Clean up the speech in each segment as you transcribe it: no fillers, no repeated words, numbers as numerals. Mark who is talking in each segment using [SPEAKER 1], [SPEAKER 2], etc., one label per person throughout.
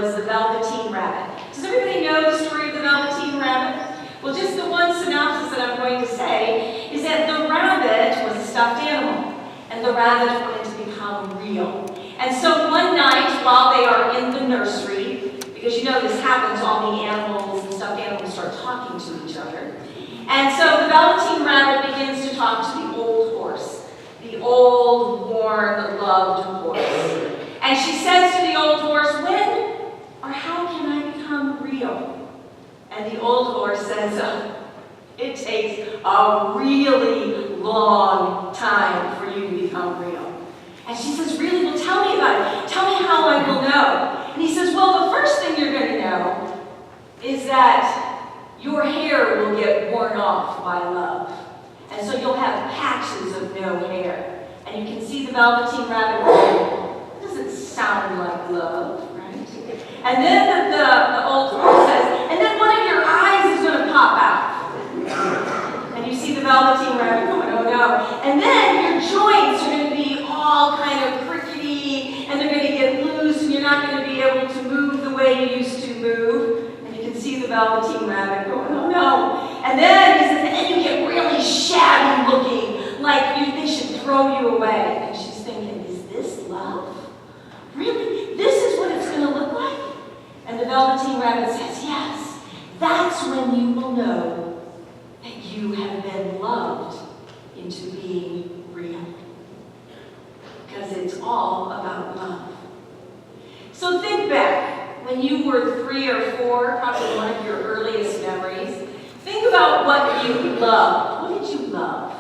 [SPEAKER 1] was the Velveteen Rabbit. Does everybody know the story of the Velveteen Rabbit? Well, just the one synopsis that I'm going to say is that the rabbit was a stuffed animal, and the rabbit wanted to become real. And so one night, while they are in the nursery, because you know this happens, all the animals and stuffed animals start talking to each other. And so the Velveteen Rabbit begins to talk to the old horse, the old, worn, loved horse. And she says to the old horse, when or how can I become real? And the old horse says, it takes a really long time for you to become real. And she says, really? Well, tell me about it. Tell me how I will know. And he says, well, the first thing you're going to know is that your hair will get worn off by love. And so you'll have patches of no hair. And you can see the Velveteen Rabbit going, that doesn't sound like love, right? And then the old horse says, and then one of your eyes is going to pop out. And you see the Velveteen Rabbit going, oh no. And then your joints are going to be all kind of crickety, and they're going to get loose, and you're not going to be able to move the way you used to move. And you can see the Velveteen Rabbit going, oh no. And then he says, and then you get really shabby looking, like they should throw you away. And she's thinking, is this love? Really? This is what it's going to look like? And the Velveteen Rabbit says, yes, that's when you will know that you have been loved into being real. Because it's all about love. So think back, when you were 3 or 4, probably one of your earliest memories, think about what you loved. What did you love?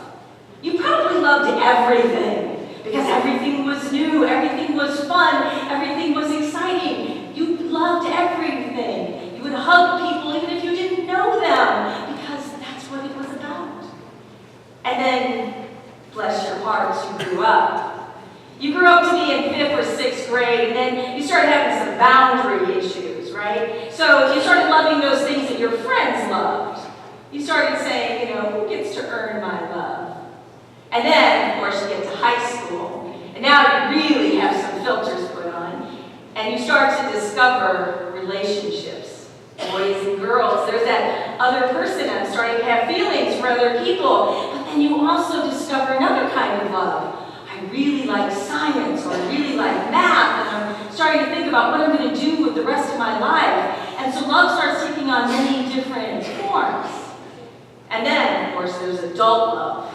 [SPEAKER 1] You probably loved everything, because everything was new, everything was fun, everything was exciting. You loved everything. You would hug people even if you didn't know them, because that's what it was about. And then, bless your hearts, you grew up. You grew up to be in 5th or 6th grade, and then you started having some boundary issues, right? So you started loving those things that your friends loved. You started saying, who gets to earn my love? And then, of course, you get to high school, and now you really have some filters put on, and you start to discover relationships, boys and girls. There's that other person. I'm starting to have feelings for other people, but then you also discover another kind of love. I really like science, or I really like math, and I'm starting to think about what I'm going to do with the rest of my life. And so love starts taking on many different forms. And then, of course, there's adult love.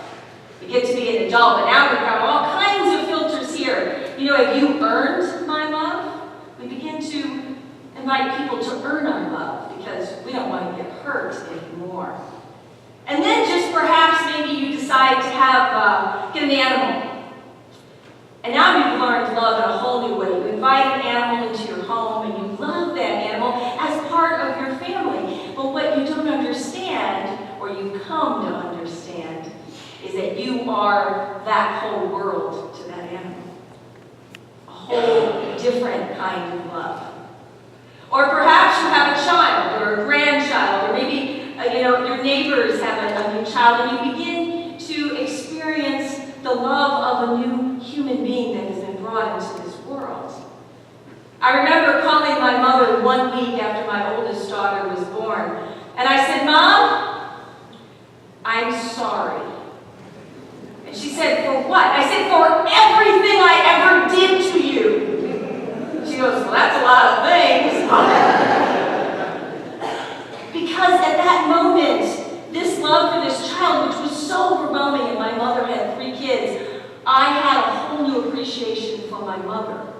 [SPEAKER 1] You get to be an adult, but now we have all kinds of filters here. Have you earned my love? We begin to invite people to earn our love because we don't want to get hurt anymore. And then just perhaps maybe you decide to get an animal. And now you've learned love in a whole new way. You invite an animal into your home, and you love that animal as part of your family. But what you don't understand, or you come to understand, is that you are that whole world to that animal. A whole different kind of love. Or perhaps you have a child, or a grandchild, or maybe your neighbors have a new child, and you begin to experience the love of a new human being that has been brought into this world. I remember calling my mother one week after my oldest daughter was born, and I said, Mom, I'm sorry. And she said, for what? I said, for everything I ever did to you. She goes, well, that's a lot of things. Because at that moment, this love for this child, which was so overwhelming, and my mother had 3 kids, I had a whole new appreciation for my mother.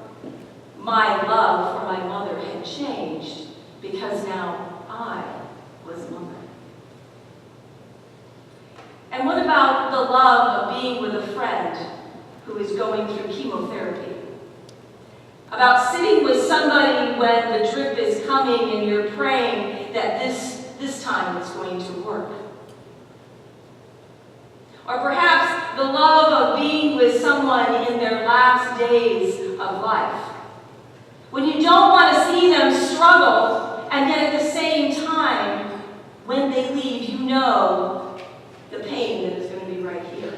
[SPEAKER 1] My love for my mother had changed because now I was mother. And what about the love of being with a friend who is going through chemotherapy? About sitting with somebody when the drip is coming and you're praying that this time it's going to work. Or perhaps the love of being with someone in their last days of life. When you don't want to see them struggle, and yet at the same time, when they leave, you know the pain that is going to be right here.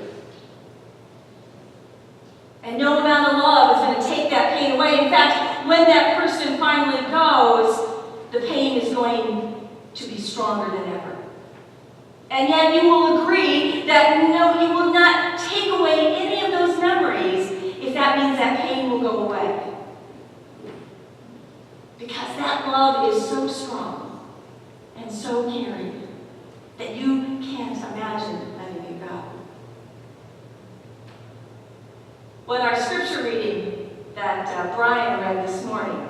[SPEAKER 1] And no amount of love is going to take that pain away. In fact, when that person finally goes, the pain is going to be stronger than ever. And yet you will agree that no, you will not take away any of those memories if that means that pain will go away. Because that love is so strong and so caring that you can't imagine letting it go. Well, in our scripture reading that Brian read this morning,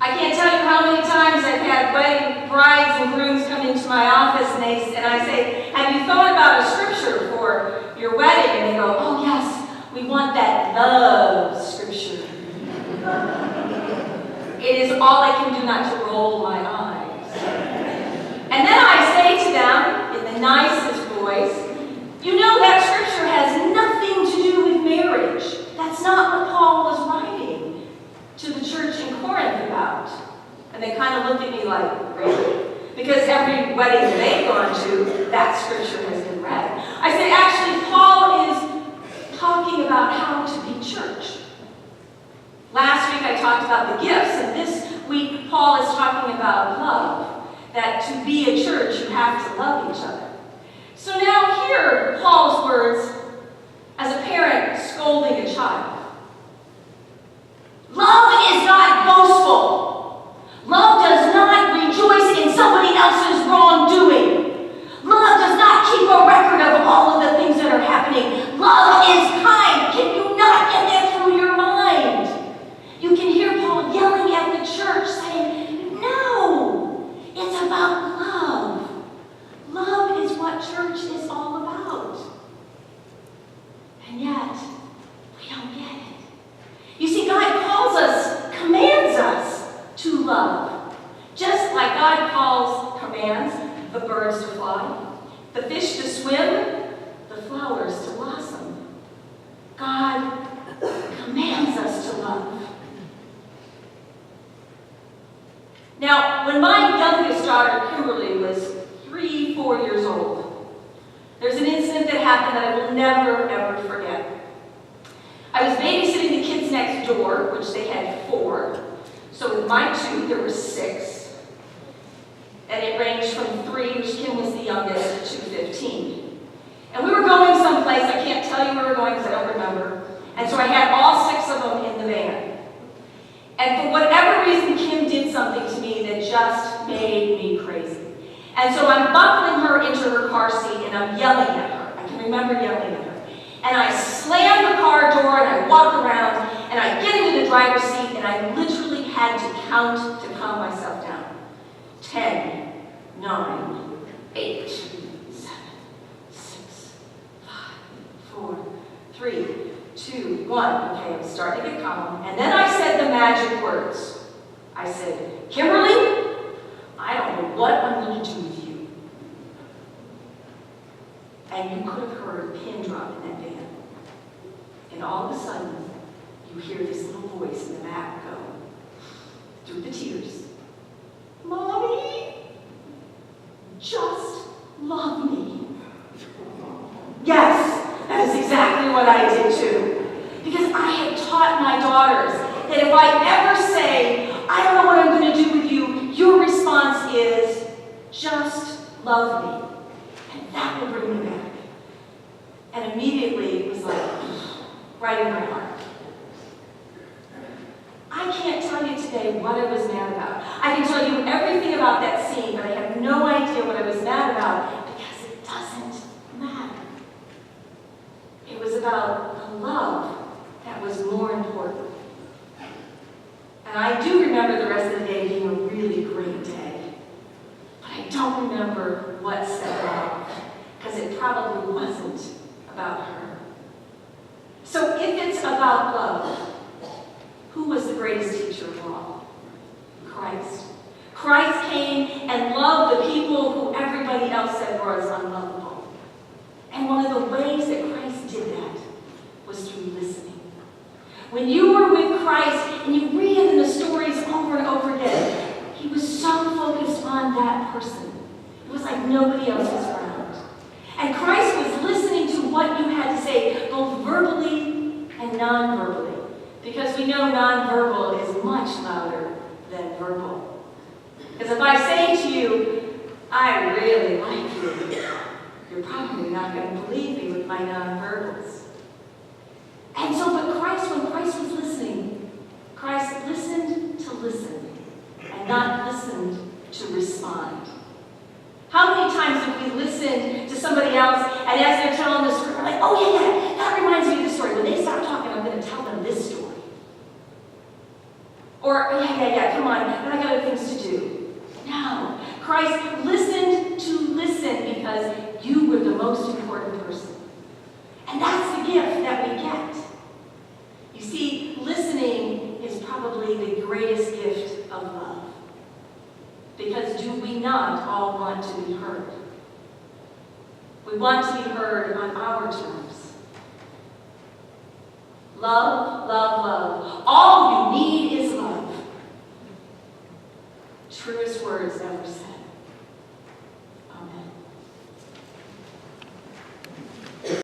[SPEAKER 1] I can't tell you how many times I've had wedding brides and grooms come into my office and I say, have you thought about a scripture for your wedding? And they go, oh yes, we want that love scripture. It is all I can do not to roll my eyes. And then I say to them, in the nicest voice, you know that scripture has nothing to do with marriage. That's not what Paul was writing to the church in Corinth about. And they kind of looked at me like, really? Because every wedding that they've gone to, that scripture has been read. I said, actually, Paul is talking about how to be church. Last week I talked about the gifts, and this week Paul is talking about love. That to be a church, you have to love each other. So now hear Paul's words as a parent scolding a child. Love is not boastful. Love does not rejoice in somebody else's wrongdoing. Love does not keep a record of all of the things that are happening. Love is kind. Can you not get that through your mind? You can hear Paul yelling at the church saying, no, it's about love. Love is what church is all about. And yet, we don't get it. You see, God calls us, commands us to love. Just like God commands the birds to fly, the fish to swim, the flowers to blossom. God commands us to love. Now, when my youngest daughter, Kimberly, was 3-4 years old, there's an incident that happened that I will never, ever forget. I was babysitting the kids next door, which they had 4. So with my 2, there were 6. And it ranged from 3, which Kim was the youngest, to 15. And we were going someplace. I can't tell you where we were going because I don't remember. And so I had all 6 of them in the van. And for whatever reason, Kim did something to me that just made me crazy. And so I'm buckling her into her car seat and I'm yelling at her. I can remember yelling at her. And I slam the car door and I walk around and I get into the driver's seat and I literally had to count to calm myself down. 10, 9, 8, 7, 6, 5, 4, 3, 2, 1. Okay, I'm starting to get calm. And then I said the magic words. I said, Kimberly, I don't know what I'm going to do with you. And you could have heard a pin drop in that van. And all of a sudden, you hear this little voice in the back go, through the tears, Mommy, just love me. Yes, that is exactly what I did too. Because I had taught my daughters that if I ever say, I don't know what I'm going to do with you, your response is, just love me. And that will bring me back. And immediately it was like, right in my heart. I can't tell you today what I was mad about. I can tell you everything about that scene, but I have no idea what I was mad about because it doesn't matter. It was about the love that was more important. And I do remember the rest of the day being a really great day. But I don't remember what set it off, because it probably wasn't about her. So if it's about love, who was the greatest teacher of all? Christ. Christ came and loved the people who everybody else said was unlovable. And one of the ways that Christ did that was through listening. When you were with Christ and you read in the stories over and over again, he was so focused on that person. It was like nobody else was around. And Christ was listening to what you had to say, both verbally and non-verbally. Because we know nonverbal is much louder than verbal. Because if I say to you, I really like you, you're probably not going to believe me with my nonverbals. And so, but Christ, when Christ was listening, Christ listened to listen and not listened to respond. How many times have we listened to somebody else and as they're telling the story, we're like, oh yeah, that reminds me of the story. When they stop talking, I'm going to tell them this story. Or, yeah, come on, I got other things to do. No. Christ listened to listen because you were the most important person. And that's the gift that we get. You see, listening is probably the greatest gift of love. Because do we not all want to be heard? We want to be heard on our terms. Love, love, love. All you need is love. Truest words ever said.